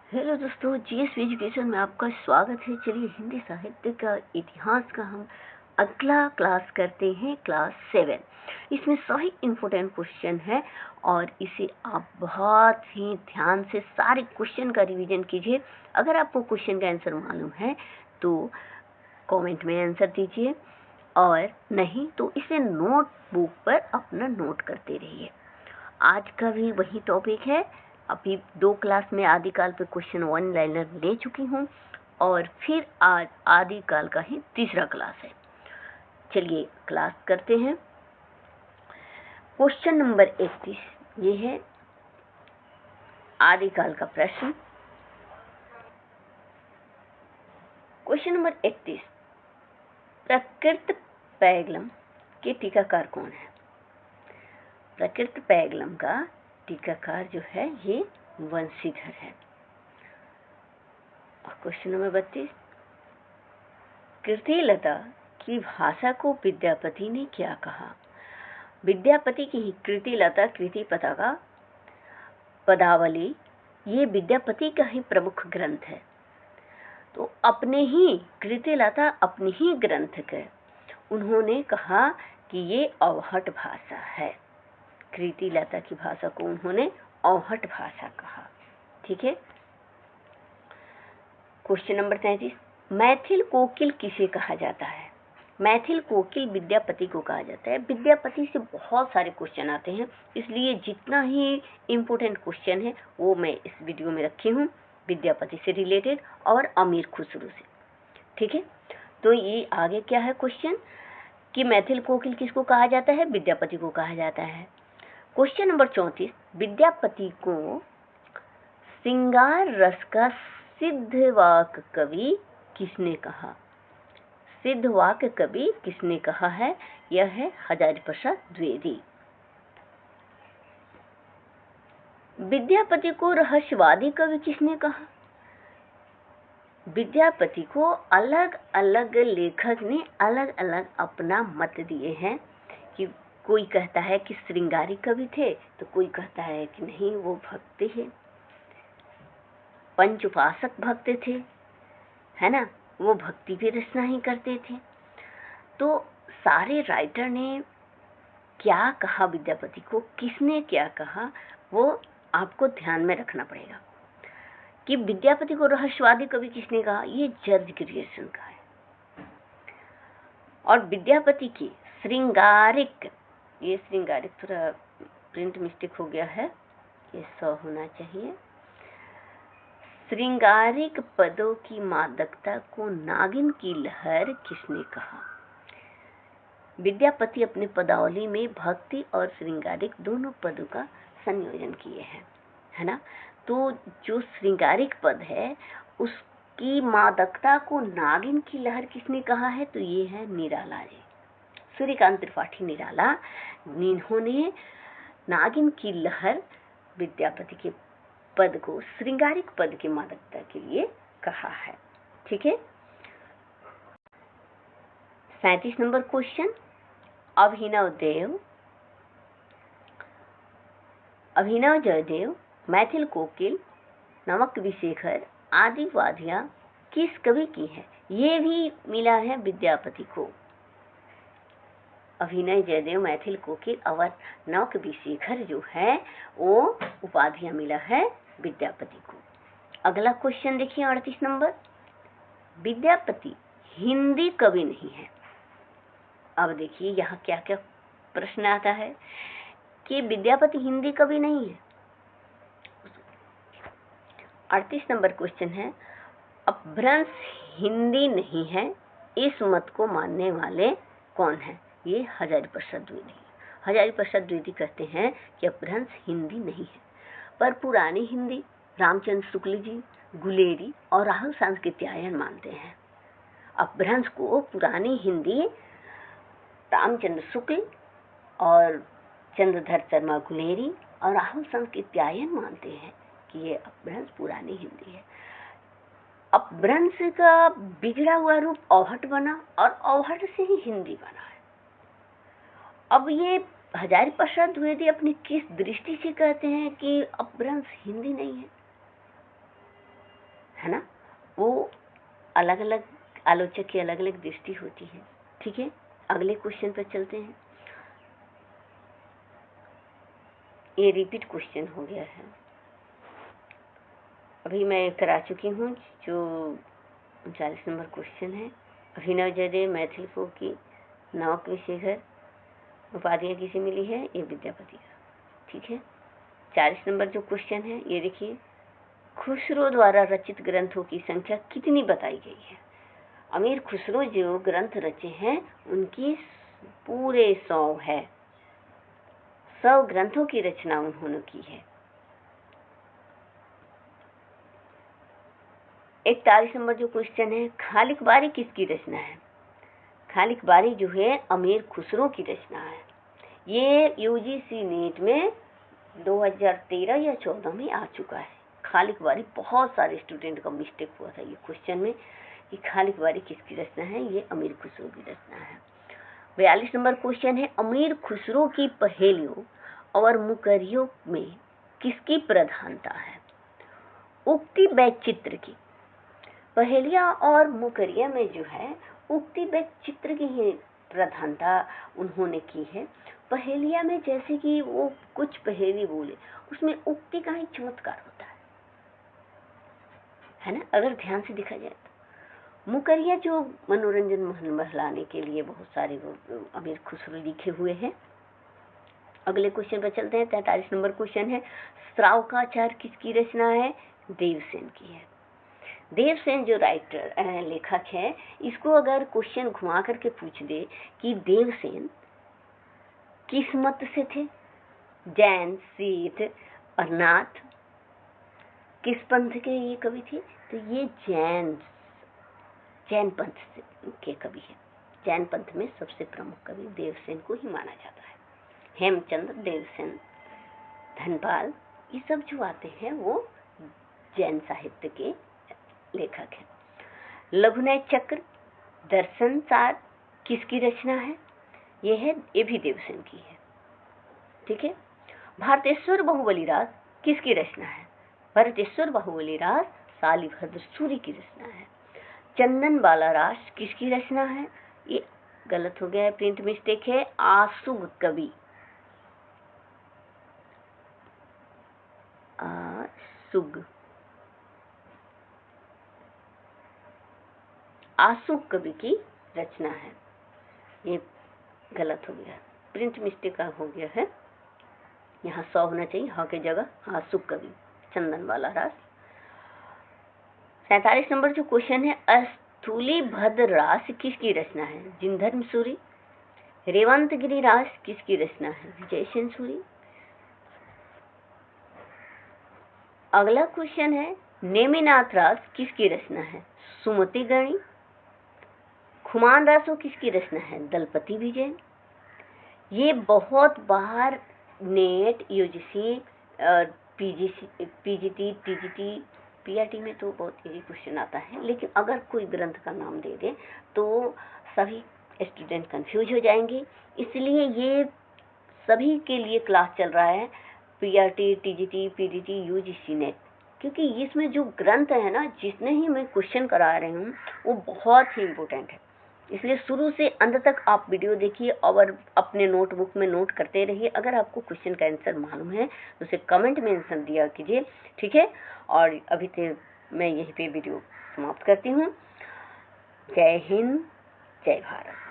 Hello दोस्तों, GS education में आपका स्वागत है। चलिए हिंदी साहित्य का इतिहास का हम अगला क्लास करते हैं, क्लास 7। इसमें सभी इम्पोर्टेंट क्वेश्चन है और इसे आप बहुत ही ध्यान से सारे क्वेश्चन का रिवीजन कीजिए। अगर आपको क्वेश्चन का आंसर मालूम है तो कमेंट में आंसर दीजिए और नहीं तो इसे नोटबुक पर अपना नोट करते रहिए। आज का भी वही टॉपिक है। अभी 2 क्लास में आदिकाल पे क्वेश्चन 1 लाइनर ले चुकी हूँ और फिर आज आदिकाल का ही तीसरा क्लास है। चलिए क्लास करते हैं। क्वेश्चन नंबर 31 ये है आदिकाल का प्रश्न। क्वेश्चन नंबर 31, प्रकृत पैगलम के टीकाकार कौन है? प्रकृत पैगलम का टीकाकार जो है ये वंशीधर है। क्वेश्चन नंबर 32, कृतिलता की भाषा को विद्यापति ने क्या कहा? विद्यापति की ही कृतिलता, कृति पताका, पदावली ये विद्यापति का ही प्रमुख ग्रंथ है। तो अपने ही कृतिलता अपने ही ग्रंथ के उन्होंने कहा कि ये अवहट भाषा है। कृतिलता की भाषा को उन्होंने अवहट भाषा कहा। ठीक है। क्वेश्चन नंबर 33, मैथिल कोकिल किसे कहा जाता है? मैथिल कोकिल विद्यापति को कहा जाता है। विद्यापति से बहुत सारे क्वेश्चन आते हैं, इसलिए जितना ही इम्पोर्टेंट क्वेश्चन है वो मैं इस वीडियो में रखी हूँ विद्यापति से रिलेटेड और अमीर खुसरो से। ठीक है। तो ये आगे क्या है क्वेश्चन कि मैथिल कोकिल किसको कहा जाता है? विद्यापति को कहा जाता है। क्वेश्चन नंबर 34, विद्यापति को श्रृंगार रस का सिद्धवाक कवि किसने कहा? सिद्धवाक कवि किसने कहा है? यह है हजारी प्रसाद द्विवेदी। विद्यापति को रहस्यवादी कवि किसने कहा? विद्यापति को अलग अलग लेखक ने अलग अलग अपना मत दिए हैं कि कोई कहता है कि श्रृंगारी कवि थे, तो कोई कहता है कि नहीं वो भक्त है, पंचउपासक भक्त थे, है ना, वो भक्ति भी रचना ही करते थे। तो सारे राइटर ने क्या कहा विद्यापति को, किसने क्या कहा, वो आपको ध्यान में रखना पड़ेगा कि विद्यापति को रहस्यवादी कवि किसने कहा? ये जॉर्ज ग्रियर्सन का है। और विद्यापति की श्रृंगारिक, ये श्रृंगारिक थोड़ा प्रिंट मिस्टेक हो गया है, ये 100 होना चाहिए। श्रृंगारिक पदों की मादकता को नागिन की लहर किसने कहा? विद्यापति अपने पदावली में भक्ति और श्रृंगारिक दोनों पदों का संयोजन किए हैं, है ना। तो जो श्रृंगारिक पद है उसकी मादकता को नागिन की लहर किसने कहा है? तो ये है निराला जी, सूर्यकांत त्रिपाठी निराला। इन्होंने नागिन की लहर विद्यापति के पद को श्रृंगारिक पद की मादकता के लिए कहा है। ठीक है। 37 नंबर क्वेश्चन, अभिनव जयदेव, मैथिल कोकिल, नमक विशेखर आदि वादियां किस कवि की है? ये भी मिला है विद्यापति को। अभिनव जयदेव, मैथिल कोकिल और नमक विशेखर जो है वो उपाधियां मिला है विद्यापति को। अगला क्वेश्चन देखिए 38 नंबर, विद्यापति हिंदी कवि नहीं है। अब देखिए यहाँ क्या क्या प्रश्न आता है कि विद्यापति हिंदी कवि नहीं है। 38 नंबर क्वेश्चन है, अपभ्रंश हिंदी नहीं है, इस मत को मानने वाले कौन है? ये हजारी प्रसाद द्विवेदी। हजारी प्रसाद द्विवेदी कहते हैं कि अपभ्रंश हिंदी नहीं है, पर पुरानी हिंदी रामचंद्र शुक्ल जी, गुलेरी और राहुल सांस्कृत्यायन मानते हैं। अपभ्रंश को पुरानी हिंदी रामचंद्र शुक्ल और चंद्रधर शर्मा गुलेरी और राहुल सांस्कृत्यायन मानते हैं कि ये अपभ्रंश पुरानी हिंदी है। अपभ्रंश का बिगड़ा हुआ रूप अवहट बना और अवहट से ही हिंदी बना है। अब ये हजारी प्रसाद द्विवेदी अपनी किस दृष्टि से कहते हैं कि अपभ्रंश हिंदी नहीं है? है ना, वो अलग अलग आलोचक की अलग अलग दृष्टि होती है। ठीक है, अगले क्वेश्चन पर चलते हैं। ये रिपीट क्वेश्चन हो गया है, अभी मैं करा चुकी हूँ। जो 40 नंबर क्वेश्चन है, अभिनव जयदेव मैथिली फोक की नवक विशेखर उपाधियाँ किसे मिली है, ये विद्यापति का। ठीक है, 40 नंबर जो क्वेश्चन है ये देखिए, खुसरो द्वारा रचित ग्रंथों की संख्या कितनी बताई गई है। अमीर खुसरो जो ग्रंथ रचे हैं उनकी पूरे 100 है, 100 ग्रंथों की रचना उन्होंने की है। 41 नंबर जो क्वेश्चन है, खालिक बारी किसकी रचना है। खालिक बारी जो है अमीर खुसरो की रचना है। ये यूजीसी नीट में 2013 या 14 में आ चुका है। खालिक बारी, बहुत सारे स्टूडेंट का मिस्टेक हुआ था ये क्वेश्चन में कि खालिक बारी किसकी रचना है, ये अमीर खुसरो की रचना है। 42 नंबर क्वेश्चन है, अमीर खुसरो की पहेलियों और मुकरियों में किसकी प्रधानता है। उक्ति वैचित्र की, पहेलियां और मुकरिया में जो है उक्ति वैचित्र की ही प्रधानता उन्होंने की है। पहेलिया में जैसे कि वो कुछ पहेली बोले, उसमें उक्ति का ही चमत्कार होता है ना, अगर ध्यान से देखा जाए तो। मुकरिया जो मनोरंजन मन बहलाने के लिए बहुत सारे अमीर खुसरो लिखे हुए हैं। अगले क्वेश्चन पर चलते हैं। 43 नंबर क्वेश्चन है, श्रावकाचार किसकी रचना है, देवसेन की है। देवसेन जो राइटर लेखक है, इसको अगर क्वेश्चन घुमा करके पूछ दे कि देवसेन किस मत से थे, जैन, सिद्ध और नाथ, किस पंथ के ये कवि थे, तो ये जैन पंथ के कवि है। जैन पंथ में सबसे प्रमुख कवि देवसेन को ही माना जाता है। हेमचंद्र, देवसेन, धनपाल, ये सब जो आते हैं वो जैन साहित्य के लेखक हैं। लघुनय चक्र, दर्शन सार किसकी रचना है, ये भी देवसेन की है। ठीक है, भारतेश्वर बाहुबली रास किसकी रचना है, भारतेश्वर बाहुबली रास शालिभद्र सूरी की रचना है। चंदन बाला रास किसकी रचना है, ये गलत हो गया है, प्रिंट मिस्टेक है, आसुग कवि, आसुग कवि की रचना है। ये गलत हो गया, प्रिंट मिस्टेक हो गया है, यहाँ 100 होना चाहिए, ह के जगह आसुग कवि, चंदन वाला रास। 47 नंबर जो क्वेश्चन है, अस्थूली भद्र रास किसकी रचना है, जिनधर्म सूरी। रेवंत गिरी रास किसकी रचना है, विजय सेन सूरी। अगला क्वेश्चन है, नेमिनाथ रास किसकी रचना है, सुमति गणी। खुमान रासो किसकी रचना है, दलपति विजय। ये बहुत बार NET, UGC, PGT, TGT, PRT में तो बहुत इजी क्वेश्चन आता है, लेकिन अगर कोई ग्रंथ का नाम दे दे तो सभी स्टूडेंट कंफ्यूज हो जाएंगे। इसलिए ये सभी के लिए क्लास चल रहा है, PRT, TGT, PGT, UGC net, क्योंकि इसमें जो ग्रंथ है ना, जितने ही मैं क्वेश्चन करा रही हूँ वो बहुत ही इम्पोर्टेंट है। इसलिए शुरू से अंत तक आप वीडियो देखिए और अपने नोटबुक में नोट करते रहिए। अगर आपको क्वेश्चन का आंसर मालूम है तो उसे कमेंट में आंसर दिया कीजिए। ठीक है, और अभी तक मैं यहीं पे वीडियो समाप्त करती हूँ। जय हिंद, जय भारत।